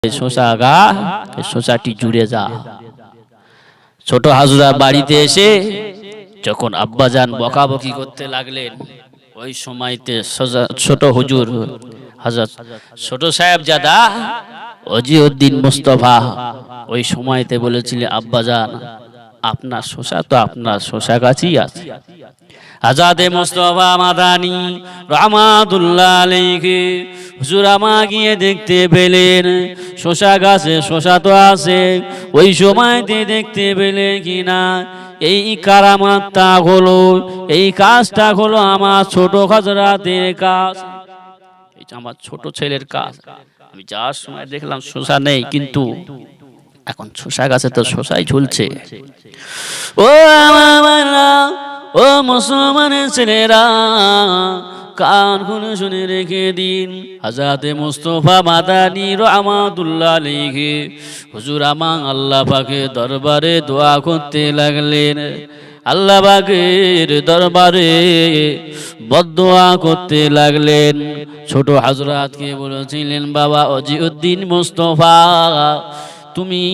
শশা গা শশাটি জুড়ে যা। ছোট হাজরা বাড়িতে এসে যখন আব্বাজান বকাবকি করতে লাগলেন, ওই সময়তে ছোট হুজুর হযরত ছোট সাহেবজাদা ওজিউদ্দিন মুস্তাফা ওই সময়তে বলেছিলেন, আব্বাজান আপনার শশা তো আপনার শশা গাছই আছে। আজাদে মুস্তাফা মাদানী রাহমাতুল্লাহ আলাইহি হুজুর আমা গিয়ে দেখতে পেলেন শশা গাছে শশা তো আছে। ওই সময়তে দেখতে পেলেন কিনা এই কারামাতটা হলো, এই কাজটা হলো আমার ছোট হযরতের কাজ, এটা আমার ছোট ছেলের কাজ। আমি যাওয়ার সময় দেখলাম শশা নেই, কিন্তু এখন শশা গাছে তো শশাই ঝুলছে। ও আমারা, ও মুসলমানের ছেলেরা, কান খুলে শুনে রেখে দিন। হযরতে মুস্তাফা মাদানী রাহমাতুল্লাহ আলাইহি হুজুর আমা আল্লাহ পাকের দরবারে দোয়া করতে লাগলেন, আল্লাহ পাকের দরবারে বদদোয়া করতে লাগলেন। ছোট হযরতকে বলেছিলেন, বাবা ওজিউদ্দিন মুস্তাফা তুমি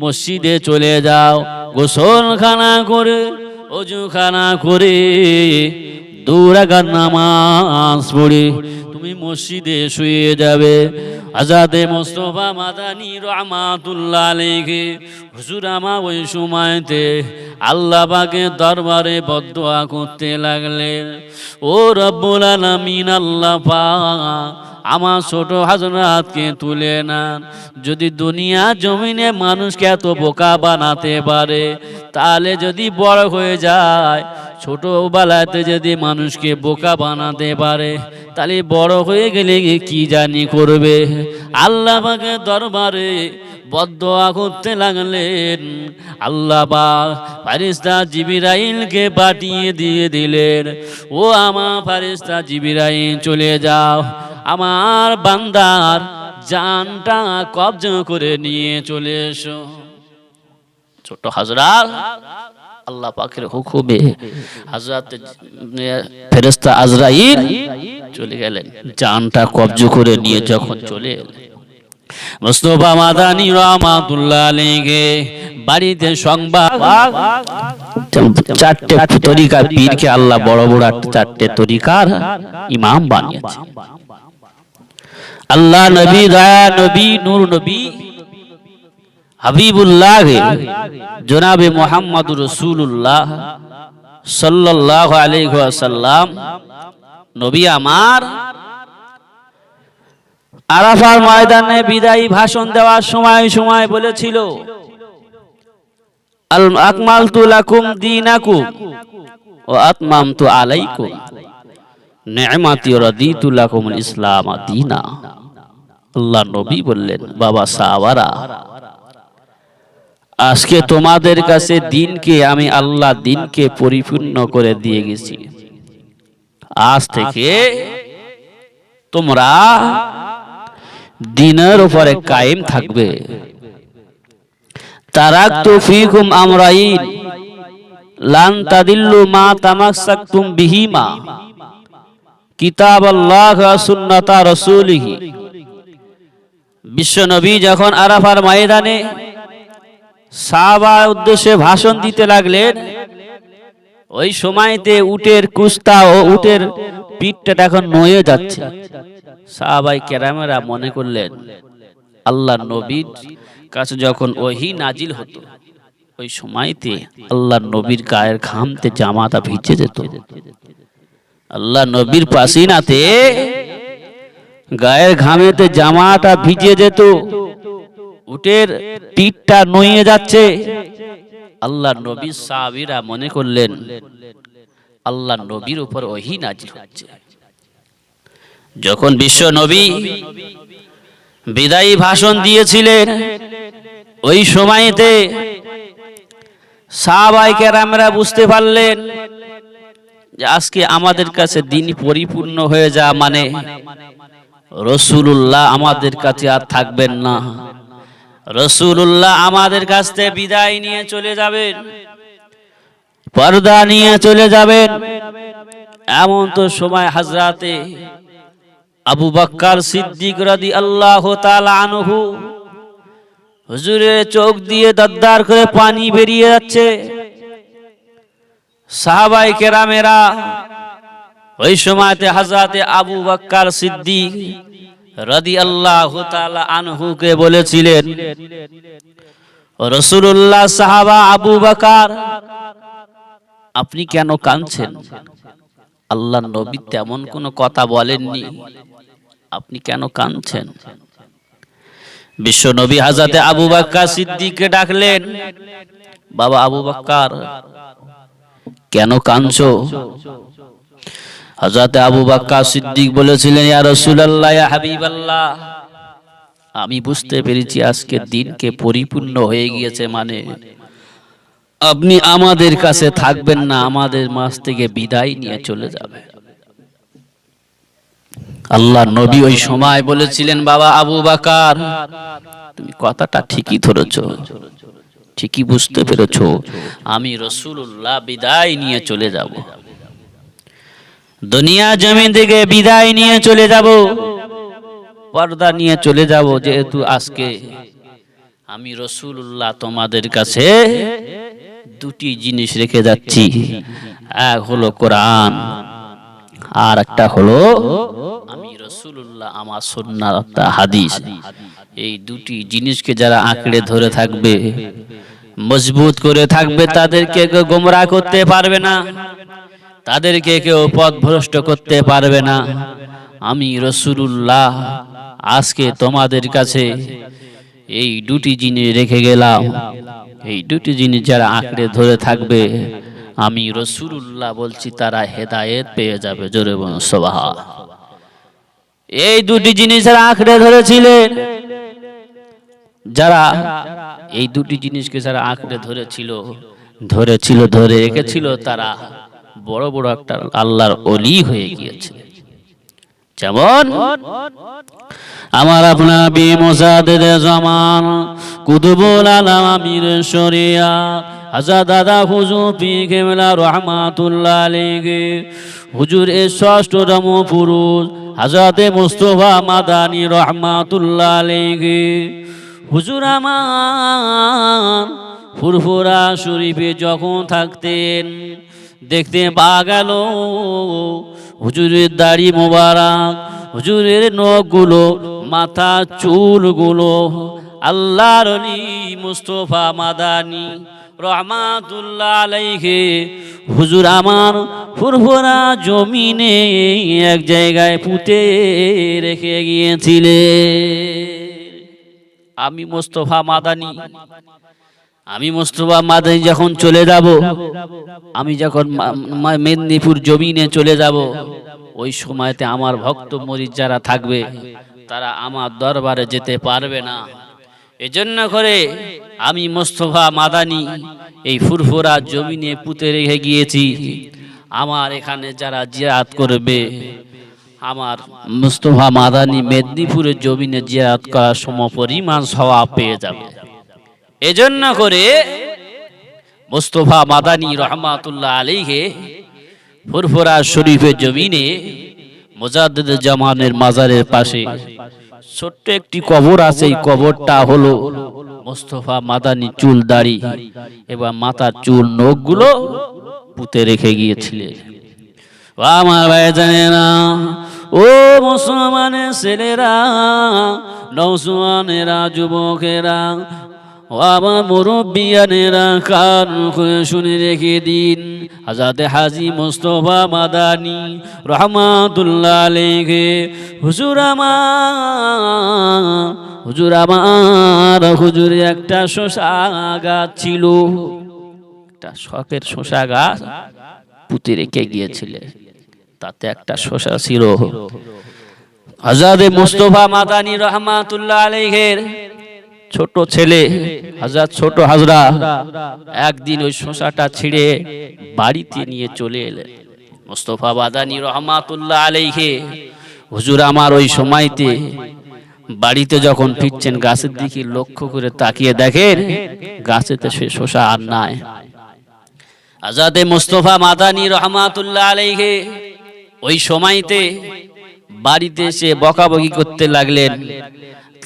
মসজিদে চলে যাও, গোসলখানা করে ওযুখানা করে 2 রাকাত নামাজ পড়ে তুমি মসজিদে শুয়ে যাবে। আজাদে মুস্তাফা মাদানী রাহমাতুল্লাহ আলাইহি হুজুর আমা ওই সময়তে আল্লাহ পাকের দরবারে বদদোয়া করতে লাগলেন, ও রব্বুল আলামিন, আল্লাহ পাক আমার ছোট হযরতকে তুলে নেন। যদি দুনিয়া জমিনে মানুষকে এত বোকা বানাতে পারে, তাহলে যদি বড় হয়ে যায়, ছোটবেলাতে যদি মানুষকে বোকা বানাতে পারে, তাহলে বড় হয়ে গেলে কি জানি করবে। আল্লাহ পাকের দরবারে বদদোয়া করতে লাগলেন। আল্লাহ পাক ফেরেশতা জিবরাইলকে পাঠিয়ে দিয়ে দিলেন, ও আমার ফেরেশতা জিবরাইল চলে যাও, আমার বান্দার জানটা কবজা করে নিয়ে চলে এসো। ছোট হযরত আল্লাহ পাকের হুকুমে হযরত ফেরেশতা আজরাইল চলে গেলেন, জানটা কবজা করে নিয়ে যখন চলে এলেন, মুস্তাফা মাদানী রাহমাতুল্লাহ আলাইহি বাড়িতে সংবাদ, 4টে তরিকার পীরকে আল্লাহ বড় বড় 4টে তরিকার ইমাম বানিয়েছে। আল্লাহ নবী, দয়া নবী, নূর নবী, হাবিবুল্লাহ জনাবে মুহাম্মদুর রাসূলুল্লাহ সাল্লাল্লাহু আলাইহি ওয়াসাল্লাম নবী আমার আরাফার ময়দানে বিদায়ী ভাষণ দেওয়ার সময় বলেছিল, আল আকমালতু লাকুম দীনাকুম ওয়া আতমামতু আলাইকুম নি'মাতি ওয়া রাদিতু লাকুমুল ইসলাম দীনা। আল্লাহ নবী বললেন, বাবা সাহাবারা, আজকে তোমাদের কাছে দিনকে আমি আল্লাহ দিনকে পরিপূর্ণ করে দিয়ে গেছি। আজ থেকে তোমরা দিনের উপরে কায়েম থাকবে। তারাকতু ফীকুম আমরাইন লান তাদিল্লু মা তামাসসাকতুম বিহিমা কিতাবাল্লাহ ওয়া সুন্নাতা রাসূলিহি। বিশ্ব নবী যখন আরাফার ময়দানে সাহাবার উদ্দেশ্যে ভাষণ দিতে লাগলেন, ওই সময়তে উটের কুস্তা ও উটের পিঠটা এখন নয়ে যাচ্ছে। সাহাবায়ে কেরামেরা মনে করলেন, আল্লাহ নবীর কাছে যখন ওহী নাজিল হতো, ওই সময়তে আল্লাহ নবীর গায়ের ঘামতে জামাটা ভিজে যেত। আল্লাহ নবীর পাসিনাতে গায়ের ঘামেতে জামাটা ভিজে যেত, উটের পিঠটা নয়ে যাচ্ছে। আল্লাহ নবীর সাহাবীরা মনে করলেন, আল্লাহ নবীর উপর ওহী নাজিল হচ্ছে। যখন বিশ্ব নবী বিদায়ী ভাষণ দিয়েছিলেন, ওই সময়তে সাহাবায়ে কেরামরা বুঝতে পারলেন যে আজকে আমাদের কাছে দিন পরিপূর্ণ হয়ে যা মানে রাসূলুল্লাহ আমাদের কাছে আর থাকবেন না, রাসূলুল্লাহ আমাদের কাছ থেকে বিদায় নিয়ে চলে যাবেন, পর্দা নিয়ে চলে যাবেন। এমন তো সময় হযরতে আবু বকর সিদ্দিক রাদিয়াল্লাহু তাআলা আনহু, হুজুরের চোখ দিয়ে দরদর করে পানি বেরিয়ে যাচ্ছে। সাহাবায়ে কেরামেরা ওই সময়তে হযরতে আবু বকর সিদ্দিক রাদিয়াল্লাহু তাআলা আনহুকে বলেছিলেন, রাসূলুল্লাহ, সাহাবা আবু বকর, আপনি কেন কাঁদছেন? আল্লাহর নবী তেমন কোনো কথা বলেননি, আপনি কেন কাঁদছেন? বিশ্ব নবী হযরতে আবু বকর সিদ্দিককে ডাকলেন, বাবা আবু বকর, কেন কাঁদছো? হযরতে আবু বকর সিদ্দিক বলেছিলেন, ইয়া রাসূলুল্লাহ, ইয়া হাবিবাল্লাহ, আমি বুঝতে পেরেছি আজকের দিনকে পরিপূর্ণ হয়ে গিয়েছে, মানে আপনি আমাদের কাছে থাকবেন না, আমাদের মাঝ থেকে বিদায় নিয়ে চলে যাবে। আল্লাহর নবী ওই সময় বলেছিলেন, বাবা আবু বকর, তুমি কথাটা ঠিকই ধরেছো, ঠিকই বুঝতে পেরেছো, আমি রাসূলুল্লাহ বিদায় নিয়ে চলে যাব, দুনিয়া জমিন থেকে বিদায় নিয়ে চলে যাব, পর্দা নিয়ে চলে যাব, যেহেতু আজকে আমি রাসূলুল্লাহ তোমাদের কাছে দুটি জিনিস রেখে যাচ্ছি, এক হলো কোরআন, আর একটা হলো আমি রাসূলুল্লাহ আমার সুন্নাত হাদিস। এই দুটি জিনিসকে যারা আঁকড়ে ধরে থাকবে, মজবুত করে থাকবে, তাদেরকে কেউ গোমরাহ করতে পারবে না, তাদেরকে কেউ পথভ্রষ্ট করতে পারবে না। আমি রাসূলুল্লাহ আজকে তোমাদের কাছে এই দুটি জিনিস রেখে গেলাম, এই দুটি জিনিস যারা আঁকড়ে ধরে থাকবে, আমি রাসূলুল্লাহ বলছি তারা হেদায়েত পেয়ে যাবে। জোরে বলুন সুবহানাল্লাহ। এই দুটি জিনিস যারা আঁকড়ে ধরেছিলেন, যারা এই দুটি জিনিসকে যারা আঁকড়ে ধরে রেখেছিল, তারা বড় বড় একটা আল্লাহর ওলি হয়ে গিয়েছে। যেমন আমার আপনার বি মুজাদ্দিদ জামান কুতুবুল আলাম আমির শরিয়া হযরত দাদা হুজুর পীর কেবলা রাহমাতুল্লাহ আলাইহি, হুজুর এর ষষ্ঠতম পুরুষ হযরতে মুস্তাফা মাদানী রাহমাতুল্লাহ আলাইহি, হুজুর আমার ফুরফুরা শরীফে যখন থাকতেন, দেখতে পাওয়া গেল হুজুরের দাড়ি মোবারক, হুজুরের নখগুলো, মাথা চুলগুলো আল্লাহর ওলি মুস্তাফা মাদানী রাহমাতুল্লাহ আলাইহি হুজুর আমার ফুরফুরা জমিনে এক জায়গায় পুঁতে রেখে গিয়েছিলেন। আমি মুস্তাফা মাদানী যখন চলে যাব, আমি যখন মেদিনীপুর জমিনে চলে যাব, ওই সময়তে আমার ভক্ত মুরিদ যারা থাকবে তারা আমার দরবারে যেতে পারবে না। এজন্য করে আমি মুস্তাফা মাদানী এই ফুরফুরা জমিনে পুঁতে রেখে গিয়েছি। আমার এখানে যারা জিয়ারত করবে, আমার মুস্তাফা মাদানী মেদিনীপুরের জমিনে জিয়ারত করার সমপরিমাণ সওয়াব পেয়ে যাবে। এজন্য করে মুস্তাফা মাদানী রাহমাতুল্লাহ আলাইহি ফুরফুরা শরীফের জমিনে মুজাদ্দিদ জামানের মাজারের পাশে ছোট্ট একটি কবর আছে। এই কবরটা হলো মুস্তাফা মাদানী চুল দাড়ি এবং মাথার চুল নখগুলো পুঁতে রেখে গিয়েছিলেন। আমার ভাইজানেরা, ও মুসলমানের ছেলেরা, নওজওয়ানেরা, যুবকেরা, ও আমার মুরব্বিয়ানেরা, কান খুলে শুনে রেখে দিন, হযরত হাজী মুস্তাফা মাদানী রাহমাতুল্লাহ আলাইহি হুজুরের একটা শসা গাছ ছিল, একটা শখের শসা গাছ পুঁতে রেখে গিয়েছিলেন। তাতে একটা শসা ছিল। হযরত মুস্তাফা মাদানী রাহমাতুল্লাহ আলাইহির ছোট ছেলে হযরত ছোট হাজরা একদিন ওই শসাটা ছিঁড়ে বাড়িতে নিয়ে চলে এলেন। মুস্তাফা মাদানী রাহমাতুল্লাহ আলাইহি হুজুর আমার ওই সময়তে বাড়িতে যখন ফিরছেন, গাছের দিকে লক্ষ্য করে তাকিয়ে দেখেন গাছেতে সে শসা আর নাই। হযরত মুস্তাফা মাদানী রাহমাতুল্লাহ আলাইহি ওই সময়তে বাড়িতে এসে বকাবকি করতে লাগলেন,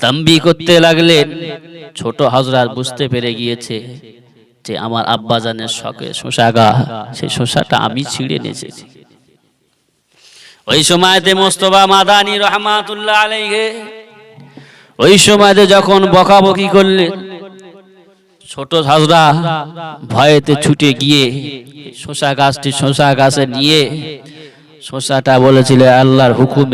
তাম্বি করতে লাগলেন। ছোট হযরত বুঝতে পেরে গিয়েছে যে আমার আব্বাজানের শখে শোষাগা, সেই শোষাটা আমি ছিঁড়ে নিয়েছি। ওই সময়তে মোস্তফা মাদানী রহমাতুল্লাহ আলাইহি ওই সময়তে যখন বকাবকি করলেন, ছোট হাজরা ভয়েতে ছুটে গিয়ে শোষা গাছে নিয়ে শোষাটা বলেছিল আল্লাহর হুকুমে